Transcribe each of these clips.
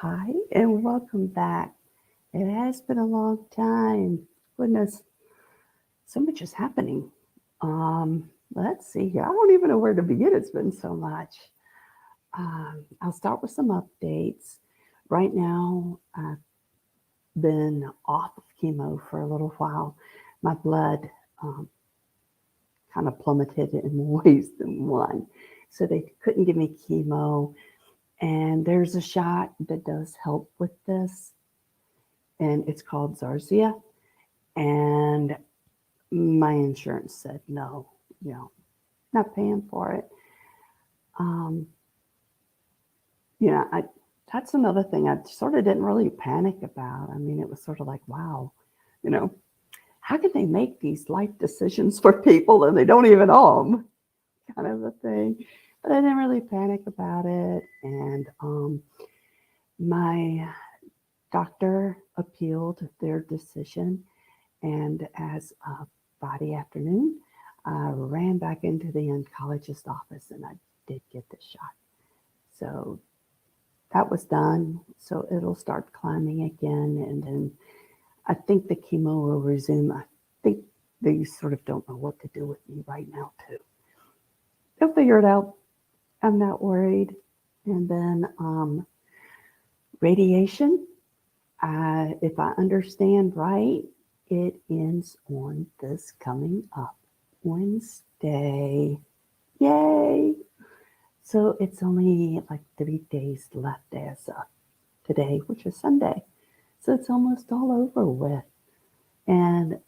Hi, and welcome back. It has been a long time. Goodness, so much is happening. Um, let's see here. I don't even know where to begin. It's been so much. I'll start with some updates. Right now, I've been off of chemo for a little while. My blood um, kind of plummeted in more ways than one. So they couldn't give me chemo. And there's a shot that does help with this, and it's called Zarzia. And my insurance said no, you know, not paying for it. Um, I that's another thing I sort of didn't really panic about. I mean, it was sort of like, wow, you know, how can they make these life decisions for people and they don't even know them, kind of a thing. But I didn't really panic about it, and my doctor appealed their decision, and as of Friday afternoon, I ran back into the oncologist office and I did get the shot. So that was done. So it'll start climbing again. And then I think the chemo will resume. I think they sort of don't know what to do with me right now, too. They'll figure it out. I'm not worried. And then radiation, if I understand right, it ends on this coming up Wednesday. Yay! So it's only like 3 days left as of today, which is Sunday. So it's almost all over with. And,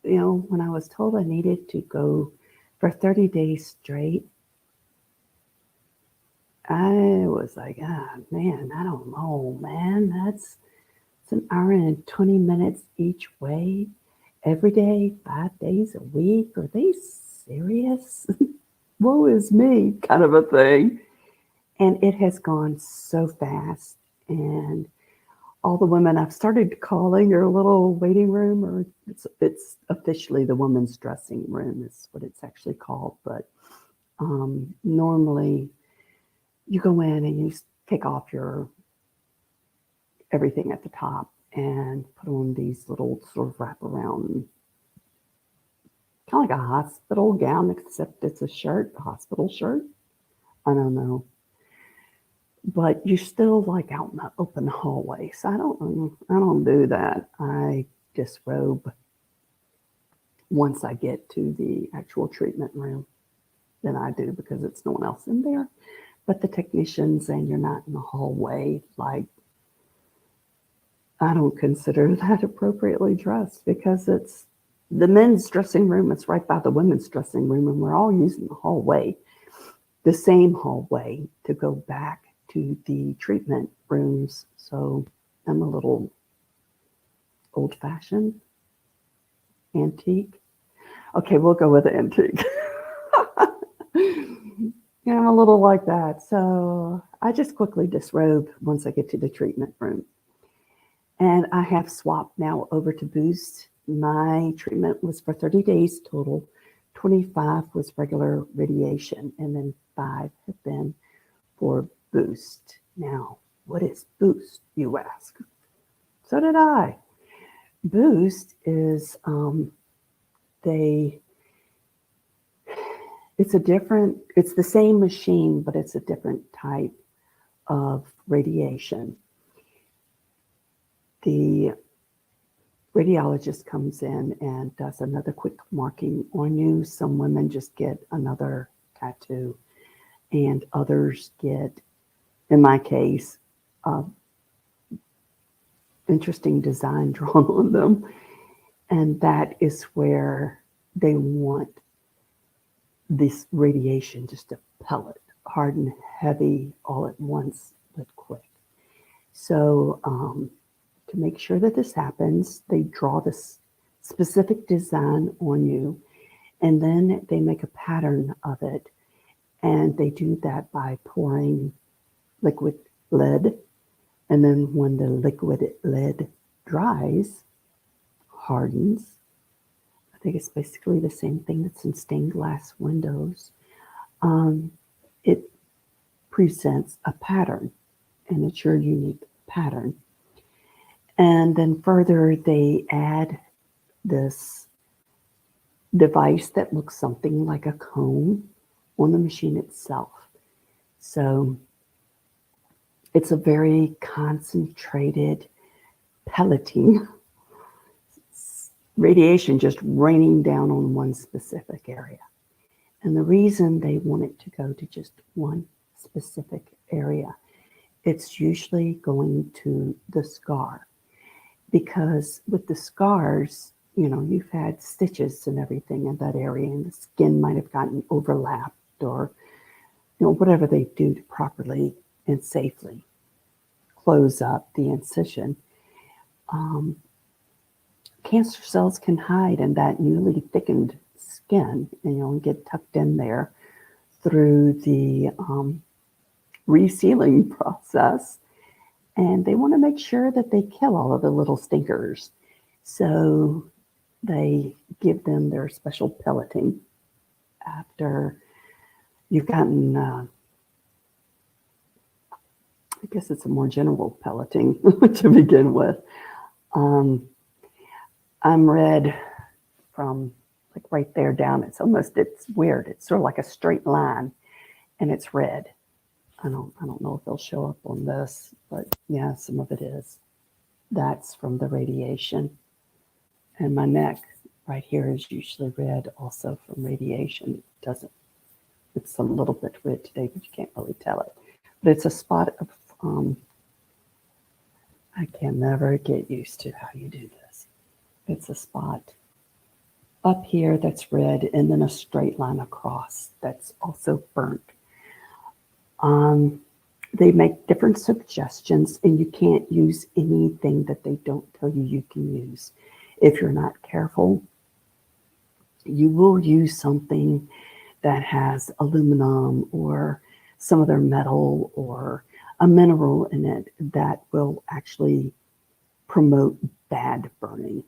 when I was told I needed to go for 30 days straight, I was like, ah, man, I don't know, man. It's an hour and 20 minutes each way, every day, 5 days a week. Are they serious? Woe is me, kind of a thing. And it has gone so fast. And all the women I've started calling your little waiting room, or it's officially the women's dressing room, is what it's actually called. But normally you go in and you take off your everything at the top and put on these little sort of wraparound, kind of like a hospital gown, except it's a shirt, a hospital shirt. I don't know. But you're still like out in the open hallway. So I don't do that. I disrobe once I get to the actual treatment room. Then I do, because it's no one else in there but the technicians, and you're not in the hallway. Like, I don't consider that appropriately dressed, because it's the men's dressing room. It's right by the women's dressing room, and we're all using the hallway, the same hallway, to go back to the treatment rooms. So I'm a little old fashioned, antique. Okay, we'll go with antique. Yeah, I'm a little like that. So I just quickly disrobe once I get to the treatment room. And I have swapped now over to Boost. My treatment was for 30 days total. 25 was regular radiation, and then 5 have been for Boost. Now, what is Boost, you ask? So did I. Boost is they it's the same machine, but it's a different type of radiation. The radiologist comes in and does another quick marking on you. Some women just get another tattoo, and others get, in my case, interesting design drawn on them. And that is where they want this radiation just to pellet, hard and heavy all at once, but quick. So to make sure that this happens, they draw this specific design on you, and then they make a pattern of it. And they do that by pouring liquid lead. And then when the liquid lead dries, hardens, I think it's basically the same thing that's in stained glass windows, it presents a pattern, and it's your unique pattern. And then further, they add this device that looks something like a cone on the machine itself. So it's a very concentrated pelleting radiation just raining down on one specific area. And the reason they want it to go to just one specific area, it's usually going to the scar. Because with the scars, you know, you've had stitches and everything in that area, and the skin might have gotten overlapped, or, you know, whatever they do to properly and safely close up the incision. Cancer cells can hide in that newly thickened skin, and, you know, get tucked in there through the resealing process. And they want to make sure that they kill all of the little stinkers. So they give them their special pelleting after you've gotten, I guess it's a more general pelleting to begin with. I'm red from like right there down. It's weird. It's sort of like a straight line, and it's red. I don't know if they'll show up on this, but yeah, some of it is. That's from the radiation. And my neck right here is usually red also from radiation. It's a little bit red today, but you can't really tell it. But it's a spot of, I can never get used to how you do this. It's a spot up here that's red, and then a straight line across that's also burnt. They make different suggestions, and you can't use anything that they don't tell you you can use. If you're not careful, you will use something that has aluminum or some other metal or a mineral in it that will actually promote bad burning.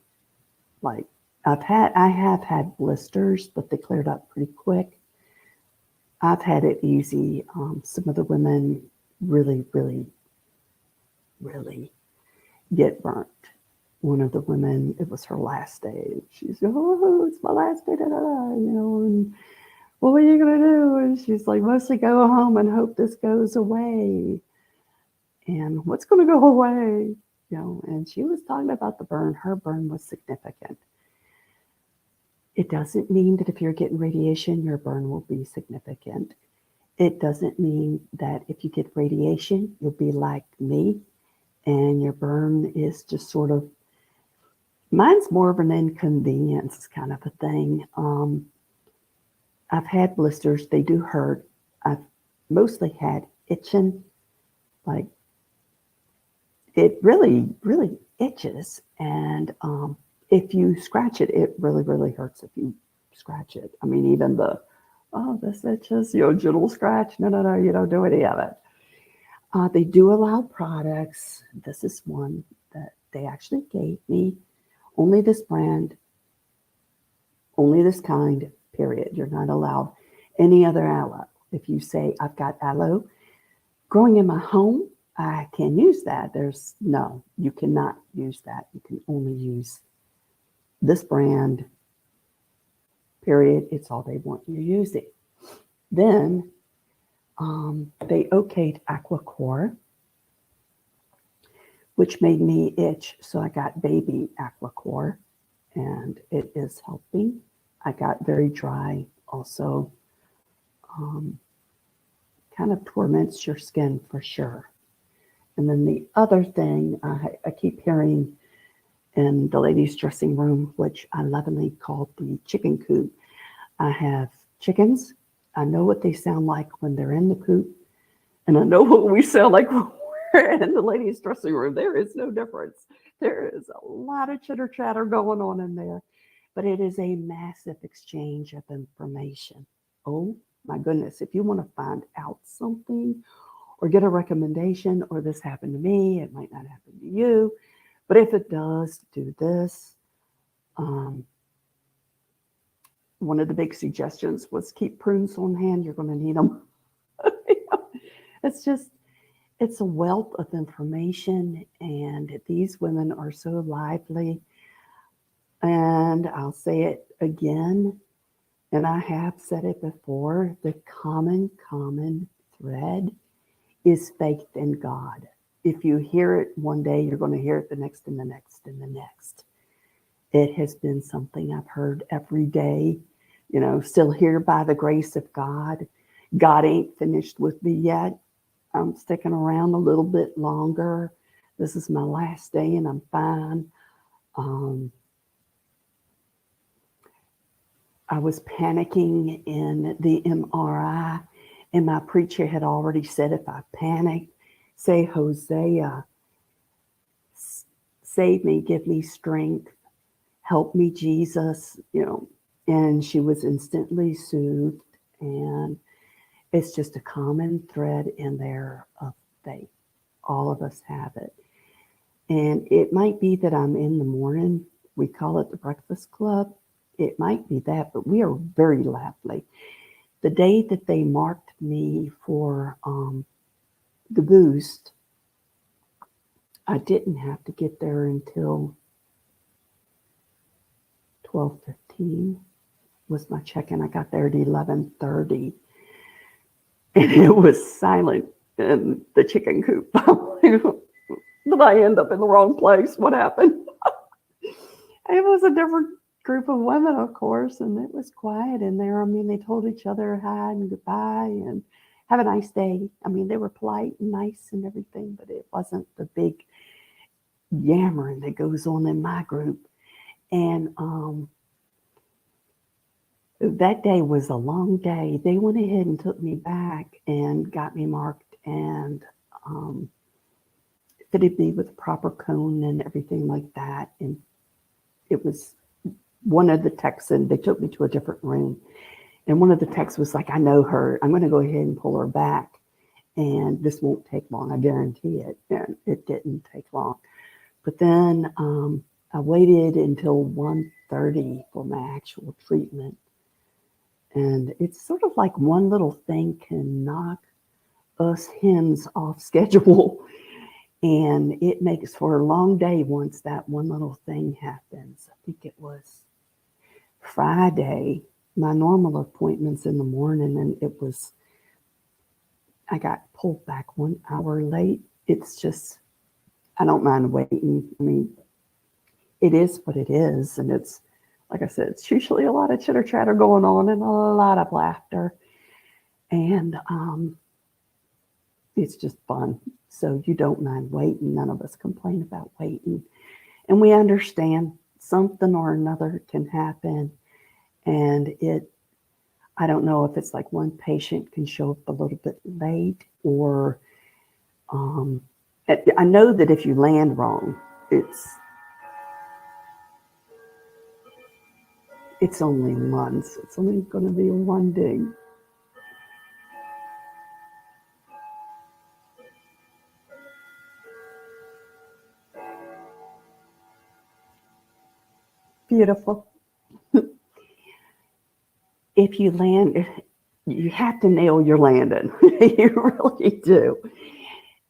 Like I have had blisters, but they cleared up pretty quick. I've had it easy. Some of the women really, really, really get burnt. One of the women, it was her last day. She's going, oh, it's my last day, da, da, da, you know, and what are you going to do? And she's like, mostly go home and hope this goes away. And what's going to go away? You know, and she was talking about the burn. Her burn was significant. It doesn't mean that if you're getting radiation, your burn will be significant. It doesn't mean that if you get radiation, you'll be like me and your burn is just sort of, mine's more of an inconvenience kind of a thing. I've had blisters. They do hurt. I've mostly had itching. Like, it really, really itches. And if you scratch it, it really, really hurts if you scratch it. I mean, even this itches, you know, gentle scratch. No, you don't do any of it. They do allow products. This is one that they actually gave me. Only this brand, only this kind, period. You're not allowed any other aloe. If you say, I've got aloe growing in my home, I can use that. No, you cannot use that. You can only use this brand, period. It's all they want you using. Then they okayed Aquacore, which made me itch. So I got baby Aquacore, and it is helping. I got very dry also. Kind of torments your skin for sure. And then the other thing I keep hearing in the ladies' dressing room, which I lovingly call the chicken coop. I have chickens. I know what they sound like when they're in the coop, and I know what we sound like when we're in the ladies' dressing room. There is no difference. There is a lot of chitter chatter going on in there, but it is a massive exchange of information. Oh my goodness. If you want to find out something or get a recommendation, or this happened to me, it might not happen to you, but if it does, do this. One of the big suggestions was keep prunes on hand. You're going to need them. It's just, It's a wealth of information, and these women are so lively. And I'll say it again, and I have said it before, the common thread is faith in God. If you hear it one day, you're going to hear it the next and the next and the next. It has been something I've heard every day, still here by the grace of God. God ain't finished with me yet. I'm sticking around a little bit longer. This is my last day and I'm fine. I was panicking in the MRI, and my preacher had already said, if I panic, say, Hosea, save me, give me strength, help me, Jesus, and she was instantly soothed. And it's just a common thread in there of faith. All of us have it. And it might be that I'm in the morning. We call it the Breakfast Club. It might be that, but we are very lively. The day that they marked me for the boost, I didn't have to get there until 12:15 was my check-in. I got there at 11:30, and it was silent in the chicken coop. Did I end up in the wrong place? What happened? It was a different group of women, of course, and it was quiet in there. I mean, they told each other hi and goodbye and have a nice day. I mean, they were polite and nice and everything, but it wasn't the big yammering that goes on in my group. And that day was a long day. They went ahead and took me back and got me marked and fitted me with a proper cone and everything like that. And it was one of the techs, and they took me to a different room. And one of the techs was like, I know her. I'm going to go ahead and pull her back. And this won't take long. I guarantee it. And it didn't take long. But then I waited until 1:30 for my actual treatment. And it's sort of like one little thing can knock us hens off schedule. And it makes for a long day once that one little thing happens. I think it was Friday. My normal appointment's in the morning, and I got pulled back 1 hour late. It's just, I don't mind waiting. I mean, it is what it is. And it's, like I said, it's usually a lot of chitter chatter going on and a lot of laughter. And it's just fun. So you don't mind waiting. None of us complain about waiting. And we understand something or another can happen. And I don't know if it's like one patient can show up a little bit late, or I know that if you land wrong, it's only months. It's only going to be one ding. Beautiful. If you land, you have to nail your landing. You really do.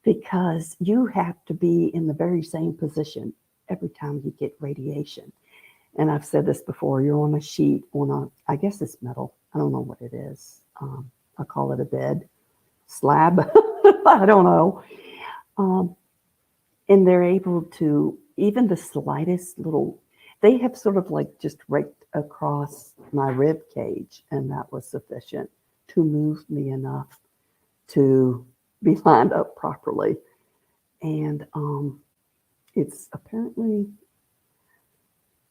Because you have to be in the very same position every time you get radiation. And I've said this before, you're on a sheet, I guess it's metal. I don't know what it is. I call it a bed, slab. I don't know. And they're able to, even the slightest little, they have sort of like just raked across my rib cage, and that was sufficient to move me enough to be lined up properly. And it's apparently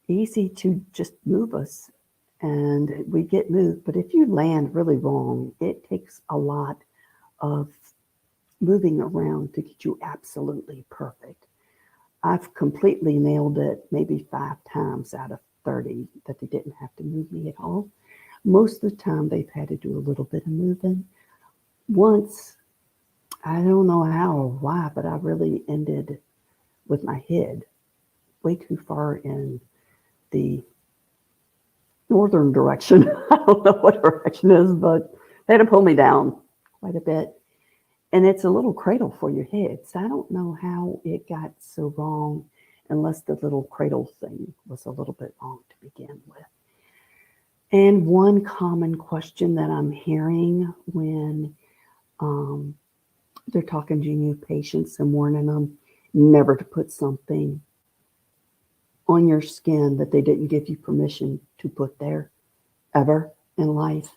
easy to just move us, and we get moved. But if you land really wrong, it takes a lot of moving around to get you absolutely perfect. I've completely nailed it maybe 5 times out of 30 that they didn't have to move me at all. Most of the time they've had to do a little bit of moving. Once, I don't know how or why, but I really ended with my head way too far in the northern direction. I don't know what direction is, but they had to pull me down quite a bit. And it's a little cradle for your head. So I don't know how it got so wrong unless the little cradle thing was a little bit wrong to begin with. And one common question that I'm hearing when they're talking to new patients and warning them never to put something on your skin that they didn't give you permission to put there ever in life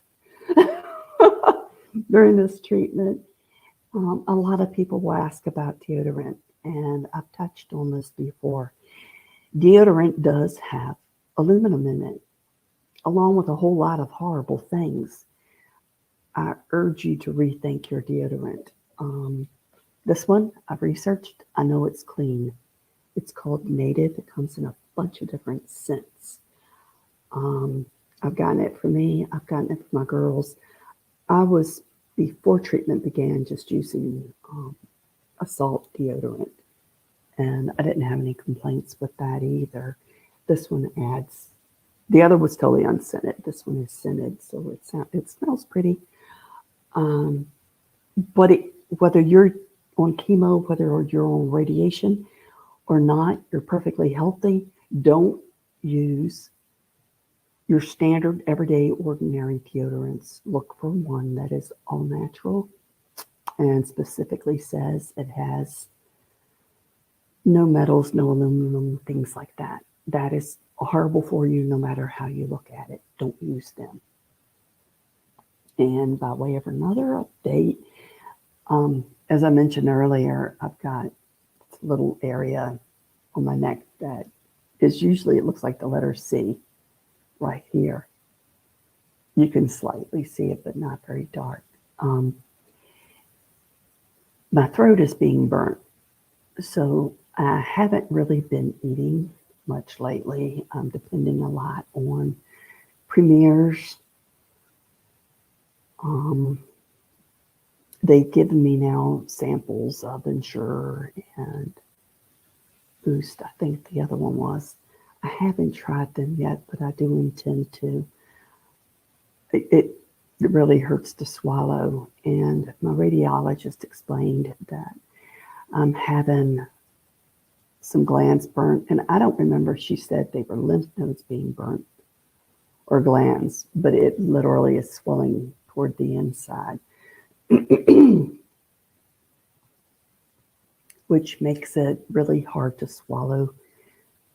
during this treatment. A lot of people will ask about deodorant, and I've touched on this before. Deodorant does have aluminum in it, along with a whole lot of horrible things. I urge you to rethink your deodorant. This one I've researched. I know it's clean. It's called Native. It comes in a bunch of different scents. I've gotten it for me. I've gotten it for my girls. I was, before treatment began, just using a salt deodorant. And I didn't have any complaints with that either. This one adds, the other was totally unscented. This one is scented, so it smells pretty. But whether you're on chemo, whether you're on radiation or not, you're perfectly healthy. Don't use your standard, everyday, ordinary deodorants. Look for one that is all natural and specifically says it has no metals, no aluminum, things like that. That is horrible for you no matter how you look at it. Don't use them. And by way of another update, as I mentioned earlier, I've got a little area on my neck that is usually, it looks like the letter C right here. You can slightly see it, but not very dark. My throat is being burnt, so I haven't really been eating much lately. I'm depending a lot on premieres. They've given me now samples of Ensure and Boost, I think the other one was. I haven't tried them yet, but I do intend to. It really hurts to swallow, and my radiologist explained that I'm having some glands burnt, and I don't remember, she said they were lymph nodes being burnt or glands, but it literally is swelling toward the inside, which makes it really hard to swallow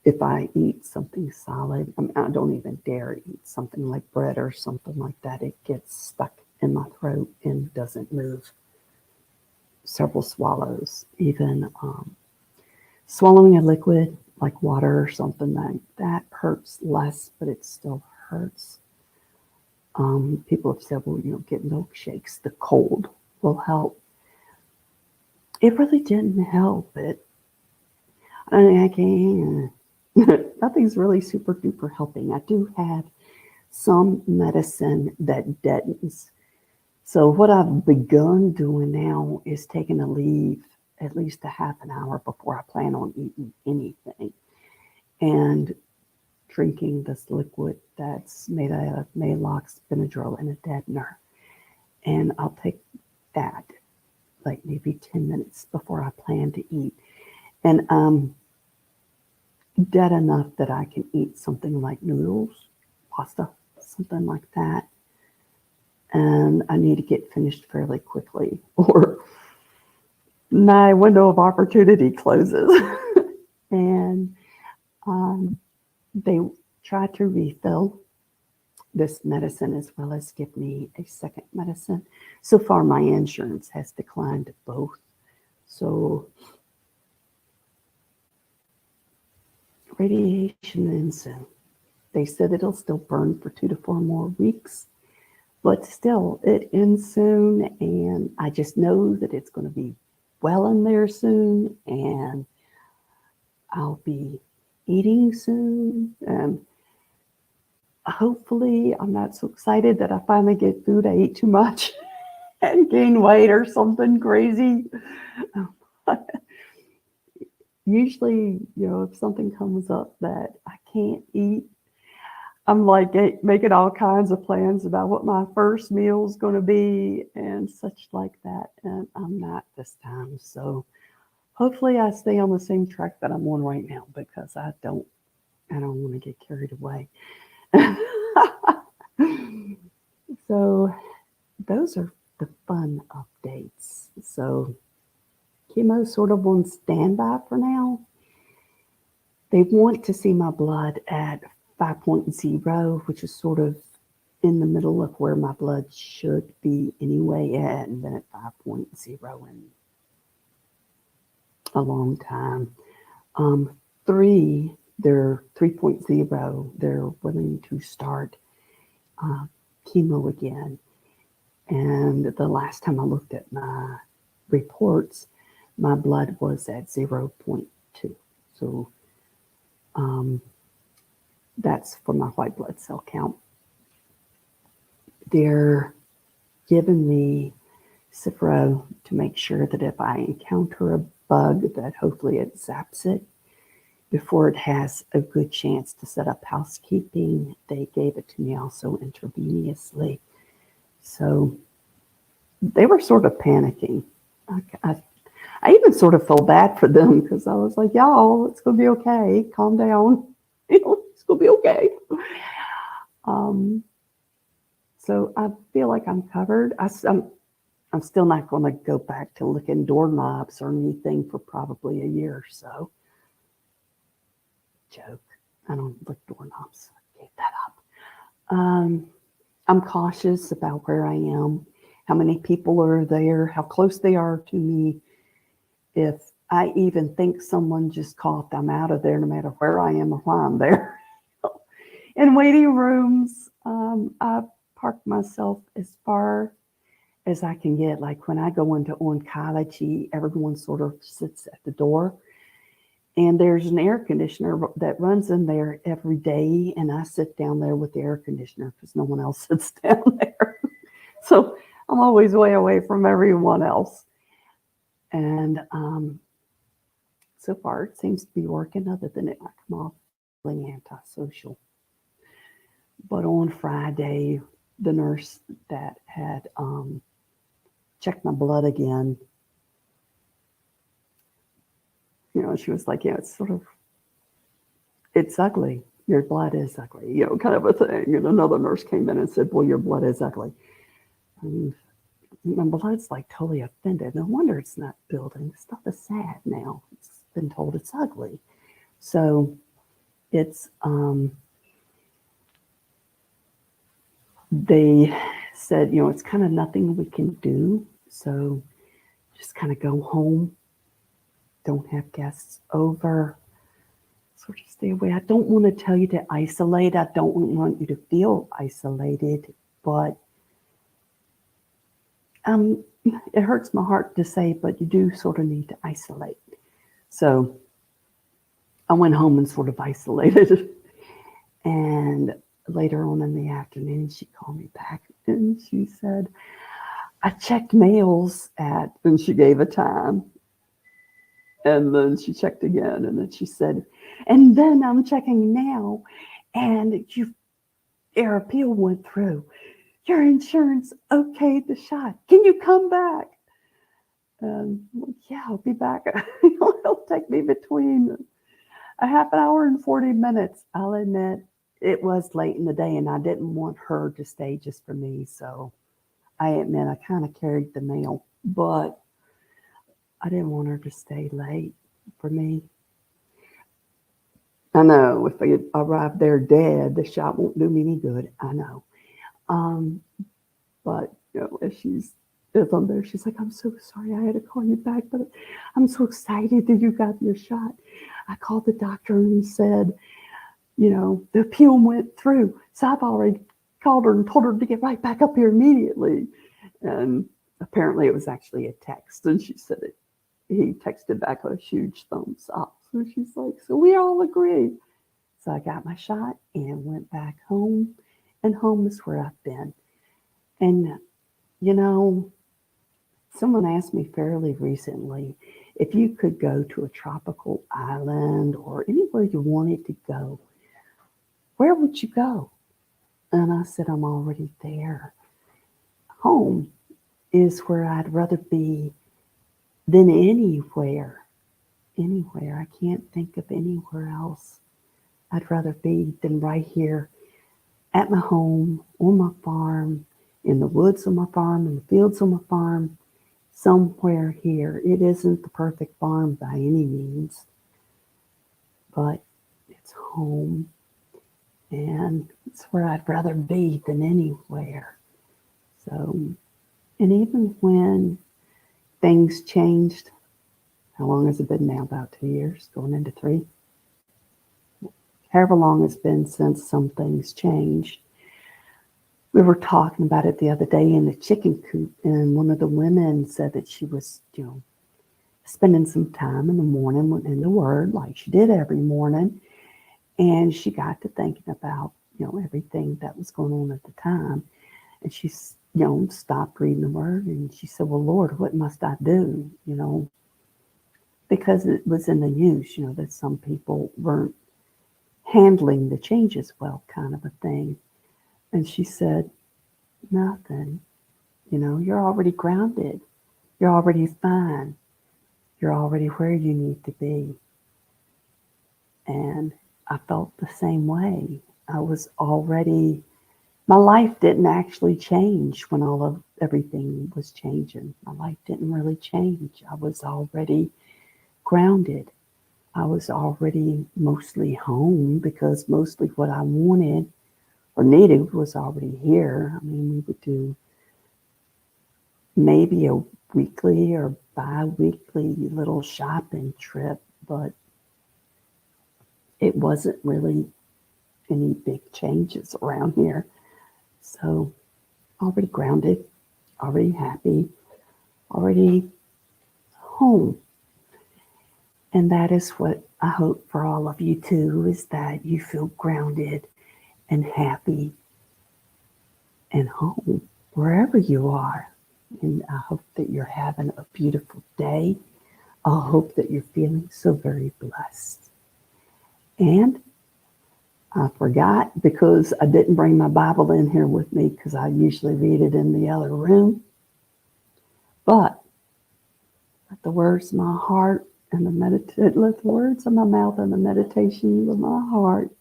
if I eat something solid. I mean, I don't even dare eat something like bread or something like that. It gets stuck in my throat and doesn't move. Several swallows, even swallowing a liquid like water or something like that hurts less, but it still hurts. People have said, well, get milkshakes. The cold will help. It really didn't help. I can't. Nothing's really super duper helping. I do have some medicine that deadens. So what I've begun doing now is taking a leave at least a half an hour before I plan on eating anything, and drinking this liquid that's made out of Maalox, Benadryl, and a deadener. And I'll take that like maybe 10 minutes before I plan to eat. And dead enough that I can eat something like noodles, pasta, something like that. And I need to get finished fairly quickly, or my window of opportunity closes. And they try to refill this medicine as well as give me a second medicine. So far, my insurance has declined both. So radiation ends soon. They said it'll still burn for 2 to 4 more weeks, but still, it ends soon, and I just know that it's going to be well in there soon, and I'll be eating soon, and hopefully I'm not so excited that I finally get food I ate too much and gain weight or something crazy. Usually, if something comes up that I can't eat, I'm like making all kinds of plans about what my first meal is going to be and such like that. And I'm not this time. So hopefully I stay on the same track that I'm on right now because I don't want to get carried away. So those are the fun updates. So chemo's sort of on standby for now. They want to see my blood at 5.0, which is sort of in the middle of where my blood should be anyway, and been at 5.0 in a long time. 3, they're 3.0, they're willing to start uh, chemo again. And the last time I looked at my reports, my blood was at zero point 0.2. So um, that's for my white blood cell count. They're giving me Cipro to make sure that if I encounter a bug, that hopefully it zaps it before it has a good chance to set up housekeeping. They gave it to me also intravenously. So they were sort of panicking. I even sort of felt bad for them because I was like, y'all, it's going to be okay. Calm down. It's going to be okay. So I feel like I'm covered. I'm still not going to go back to licking doorknobs or anything for probably a year or so. Joke. I don't lick doorknobs. I gave that up. I'm cautious about where I am, how many people are there, how close they are to me. If I even think someone just coughed, I'm out of there no matter where I am or why I'm there. In waiting rooms, I park myself as far as I can get. Like when I go into oncology, everyone sort of sits at the door. And there's an air conditioner that runs in there every day. And I sit down there with the air conditioner because no one else sits down there. So I'm always way away from everyone else. And so far, it seems to be working, other than it might come off feeling antisocial. But on Friday, the nurse that had checked my blood again, she was like, it's ugly. Your blood is ugly, kind of a thing. And another nurse came in and said, well, your blood is ugly. And my blood's like totally offended. No wonder it's not building. Stuff is sad now. It's been told it's ugly. So it's, they said, it's kind of nothing we can do. So just kind of go home. Don't have guests over. Sort of stay away. I don't want to tell you to isolate. I don't want you to feel isolated, but it hurts my heart to say, but you do sort of need to isolate. So I went home and sort of isolated. And later on in the afternoon, she called me back and she said, I checked mails and she gave a time. And then she checked again. And then she said, and then I'm checking now. And your appeal went through. Your insurance okayed the shot. Can you come back? Yeah, I'll be back. It'll take me between a half an hour and 40 minutes. I'll admit it was late in the day and I didn't want her to stay just for me. So I admit I kind of carried the mail, but I didn't want her to stay late for me. I know if they arrive there dead, the shot won't do me any good. I know. But as she's on there, she's like, I'm so sorry I had to call you back, but I'm so excited that you got your shot. I called the doctor and said, the appeal went through. So I've already called her and told her to get right back up here immediately. And apparently it was actually a text. And she said he texted back a huge thumbs up. So she's like, so we all agree. So I got my shot and went back home. And home is where I've been. And, someone asked me fairly recently if you could go to a tropical island or anywhere you wanted to go, where would you go? And I said, I'm already there. Home is where I'd rather be than anywhere. Anywhere. I can't think of anywhere else I'd rather be than right here at my home, on my farm, in the woods on my farm, in the fields on my farm, somewhere here. It isn't the perfect farm by any means, but it's home, and it's where I'd rather be than anywhere. So, and even when things changed, how long has it been now? About 2 years, going into 3. However long it's been since some things changed. We were talking about it the other day in the chicken coop, and one of the women said that she was, spending some time in the morning in the Word, like she did every morning, and she got to thinking about, everything that was going on at the time, and she, stopped reading the Word, and she said, "Well, Lord, what must I do?" Because it was in the news, that some people weren't handling the changes well, kind of a thing. And she said, "Nothing. You're already grounded. You're already fine. You're already where you need to be." And I felt the same way. I was already, my life didn't actually change when everything was changing. My life didn't really change. I was already grounded. I was already mostly home because mostly what I wanted or needed was already here. I mean, we would do maybe a weekly or bi-weekly little shopping trip, but it wasn't really any big changes around here. So already grounded, already happy, already home. And that is what I hope for all of you too, is that you feel grounded and happy and home wherever you are. And I hope that you're having a beautiful day. I hope that you're feeling so very blessed. And I forgot, because I didn't bring my Bible in here with me because I usually read it in the other room. But let the words of my heart and let the words of my mouth and the meditations of my heart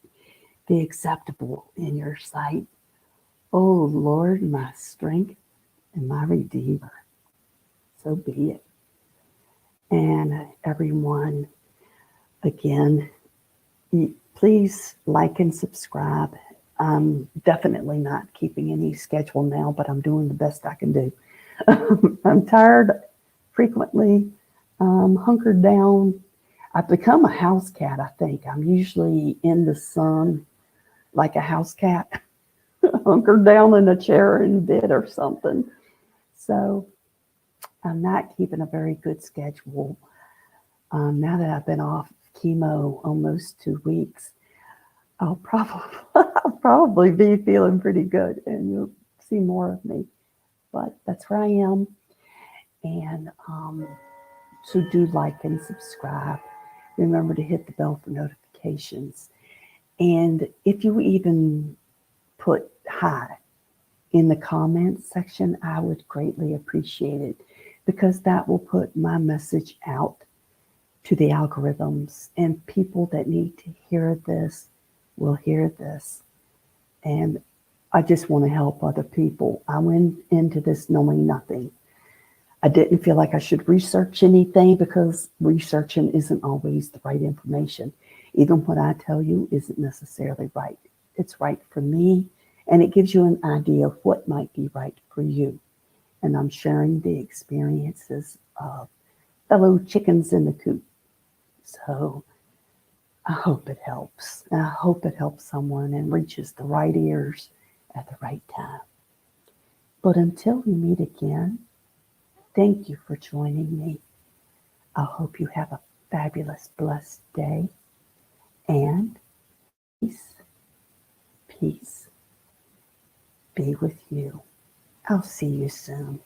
be acceptable in your sight. Oh Lord, my strength and my Redeemer. So be it. And everyone, again, please like and subscribe. I'm definitely not keeping any schedule now, but I'm doing the best I can do. I'm tired frequently, hunkered down. I've become a house cat, I think. I'm usually in the sun like a house cat, hunkered down in a chair in bed or something. So I'm not keeping a very good schedule. Now that I've been off chemo almost 2 weeks, I'll probably be feeling pretty good, and you'll see more of me. But that's where I am. And so do like and subscribe. Remember to hit the bell for notifications. And if you even put hi in the comments section, I would greatly appreciate it, because that will put my message out to the algorithms, and people that need to hear this will hear this. And I just want to help other people. I went into this knowing nothing. I didn't feel like I should research anything, because researching isn't always the right information. Even what I tell you isn't necessarily right. It's right for me, and it gives you an idea of what might be right for you. And I'm sharing the experiences of fellow chickens in the coop. So I hope it helps. And I hope it helps someone and reaches the right ears at the right time. But until we meet again, thank you for joining me. I hope you have a fabulous, blessed day. And peace be with you. I'll see you soon.